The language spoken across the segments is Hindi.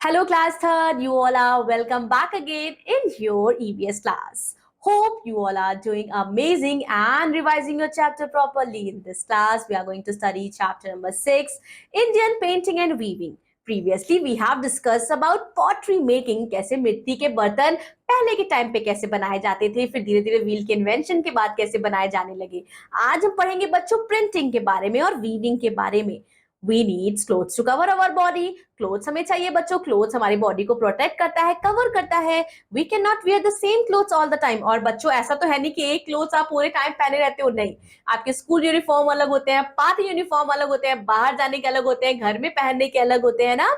Hello, class third. You all are welcome back again in your EVS class. Hope you all are doing amazing and revising your chapter properly. In this class, we are going to study chapter number 6, Indian painting and weaving. Previously, we have discussed about pottery making, कैसे मिट्टी के बर्तन पहले के टाइम पे कैसे बनाए जाते थे, फिर धीरे धीरे व्हील के इन्वेंशन के बाद कैसे बनाए जाने लगे. आज हम पढ़ेंगे बच्चों प्रिंटिंग के बारे में और वीविंग के बारे में. We need clothes to cover our body. Clothes हमें चाहिए बच्चों. क्लोथ्स हमारी बॉडी को प्रोटेक्ट करता है, कवर करता है. We can not wear the same clothes all the time. और बच्चों ऐसा तो है नहीं कि एक क्लोथ्स आप पूरे टाइम पहने रहते हो, नहीं. आपके स्कूल यूनिफॉर्म अलग होते हैं, पार्टी यूनिफॉर्म अलग होते हैं, बाहर जाने के अलग होते हैं, घर में पहनने के अलग होते हैं ना.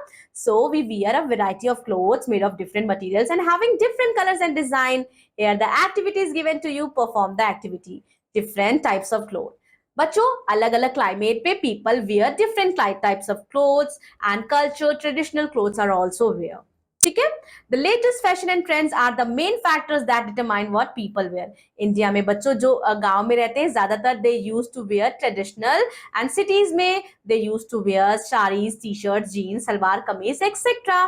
So we wear a variety of clothes made of different materials and having different colors and design. Here the activity is given to you. Perform the activity. Different types of clothes. बच्चों अलग अलग क्लाइमेट पे people wear different types of clothes and culture traditional clothes are also wear. ठीक है. The latest fashion and trends are the main factors that determine what people wear. India में बच्चों जो गांव में रहते हैं ज्यादातर they use to wear traditional and cities में they use to wear saris, T shirt, jeans, salwar kameez etcetera.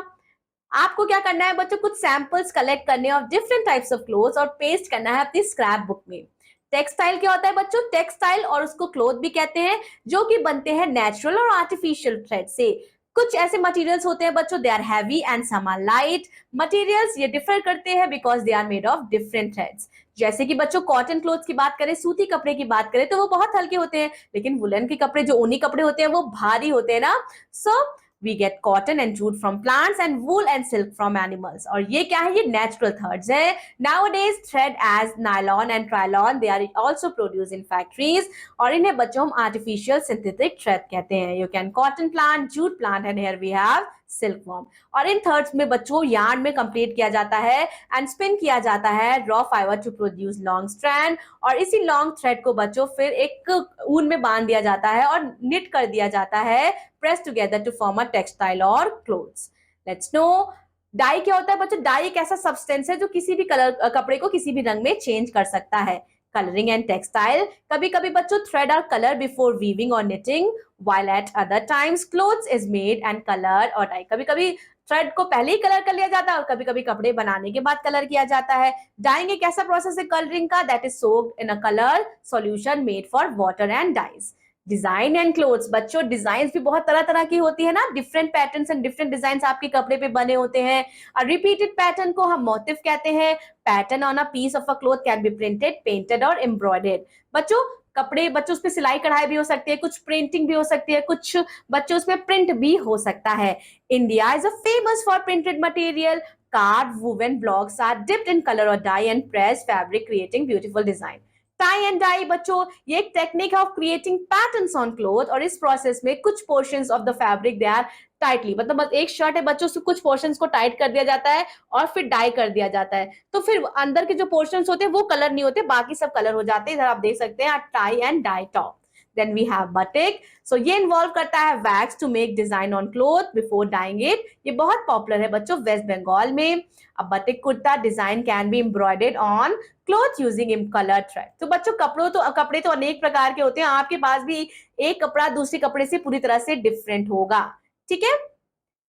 आपको क्या करना है बच्चों, कुछ सैंपल्स कलेक्ट करने of different types of clothes और पेस्ट करना है अपनी स्क्रैप बुक में. टेक्सटाइल क्या होता है बच्चों? टेक्सटाइल और उसको क्लोथ भी कहते हैं, जो कि बनते हैं नेचुरल और आर्टिफिशियल थ्रेड से. कुछ ऐसे मटेरियल्स होते हैं बच्चों, they are heavy and some are light. Materials ये डिफर करते हैं because they are made of different threads. जैसे कि बच्चों कॉटन क्लोथ की बात करें, सूती कपड़े की बात करें तो वो बहुत हल्के होते हैं, लेकिन वुलन के कपड़े जो ऊनी कपड़े होते हैं वो भारी होते हैं ना. सो we get cotton and jute from plants and wool and silk from animals. और ये क्या है? ये natural threads है. Nowadays thread as nylon and trilon they are also produced in factories. और इन्हें बच्चों हम artificial synthetic thread कहते हैं. You can cotton plant, jute plant and here we have silk worm. और इन थर्ड्स में बच्चों यार्न में कंप्लीट किया जाता है एंड स्पिन किया जाता है raw fibre to produce long strand. और इसी लॉन्ग थ्रेड को बच्चों फिर एक ऊन में बांध दिया जाता है और निट कर दिया जाता है, press together to form a textile और क्लोथ्स. लेट्स नो डाई क्या होता है बच्चों. डाई एक ऐसा सब्सटेंस है जो किसी भी कलर कपड़े को किसी भी रंग में चेंज कर सकता है. Coloring and textile. कभी कभी बच्चों thread are colored before weaving or knitting, while at other times clothes is made and colored or dye. कभी कभी थ्रेड को पहले ही कलर कर लिया जाता है और कभी कभी कपड़े बनाने के बाद कलर किया जाता है. डाइंग एक ऐसा प्रोसेस है कलरिंग का that is soaked in a color solution made for water and dyes. Design and clothes. बच्चों डिजाइन भी बहुत तरह तरह की होती है ना. Different patterns and different design आपके कपड़े पे बने होते हैं. रिपीटेड पैटर्न को हम मोटिव कहते हैं. Pattern on a piece of a cloth can be printed, painted और एम्ब्रॉयडर्ड. बच्चों कपड़े बच्चों उस पर सिलाई कढ़ाई भी हो सकती है, कुछ प्रिंटिंग भी हो सकती है, कुछ बच्चों उसमें प्रिंट भी हो सकता है. India is a famous for printed material. Carved wooden blocks are dipped in colour और dye and press fabric creating beautiful design. Tie and dye बच्चों ये एक technique of creating patterns on cloth. और इस प्रोसेस में कुछ portions of the fabric they are tightly, मतलब एक शर्ट है बच्चों उसके कुछ पोर्शंस को टाइट कर दिया जाता है और फिर डाई कर दिया जाता है, तो फिर अंदर के जो पोर्शंस होते हैं वो कलर नहीं होते, बाकी सब कलर हो जाते हैं. इधर आप देख सकते हैं tie and dye top. Then we have batik. So ये इन्वॉल्व करता है wax to make design on cloth before dyeing it. ये बहुत पॉपुलर है बच्चों वेस्ट बंगाल में. अब batik kurta design can be embroidered on cloth using colour thread. तो बच्चों कपड़े तो अनेक प्रकार के होते हैं. आपके पास भी एक कपड़ा दूसरे कपड़े से पूरी तरह से डिफरेंट होगा. ठीक है.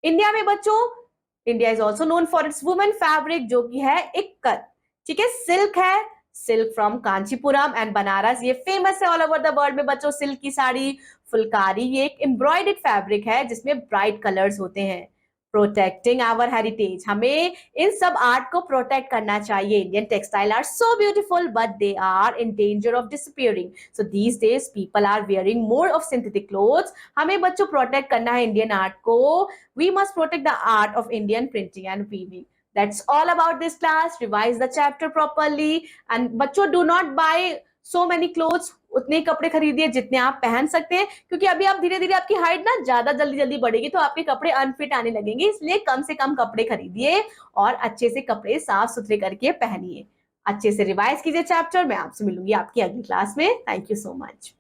इंडिया में बच्चों India is also known for its women fabric जो कि है इक्कत. ठीक है. सिल्क है, silk from Kanchipuram and Banaras. ये फेमस है ऑल ओवर द वर्ल्ड में बच्चों. सिल्क की साड़ी. फुलकारी ये एक एम्ब्रॉयडर्ड फैब्रिक है जिसमें ब्राइट कलर्स होते हैं. Protecting our heritage. हमें इन सब आर्ट को प्रोटेक्ट करना चाहिए. Indian textile are so beautiful but they are in danger of disappearing. So these days people are wearing more of synthetic clothes. हमें बच्चों प्रोटेक्ट करना है इंडियन आर्ट को. We must protect the art of Indian printing and weaving. That's all about this class. Revise the chapter properly and बच्चों do not buy so many clothes. उतने कपड़े खरीदिए जितने आप पहन सकते हैं, क्योंकि अभी आप धीरे धीरे आपकी हाइट ना ज्यादा जल्दी जल्दी बढ़ेगी तो आपके कपड़े अनफिट आने लगेंगे. इसलिए कम से कम कपड़े खरीदिए और अच्छे से कपड़े साफ सुथरे करके पहनिए. अच्छे से रिवाइज कीजिए चैप्टर. मैं आपसे मिलूंगी आपकी अगली क्लास में. Thank you so much.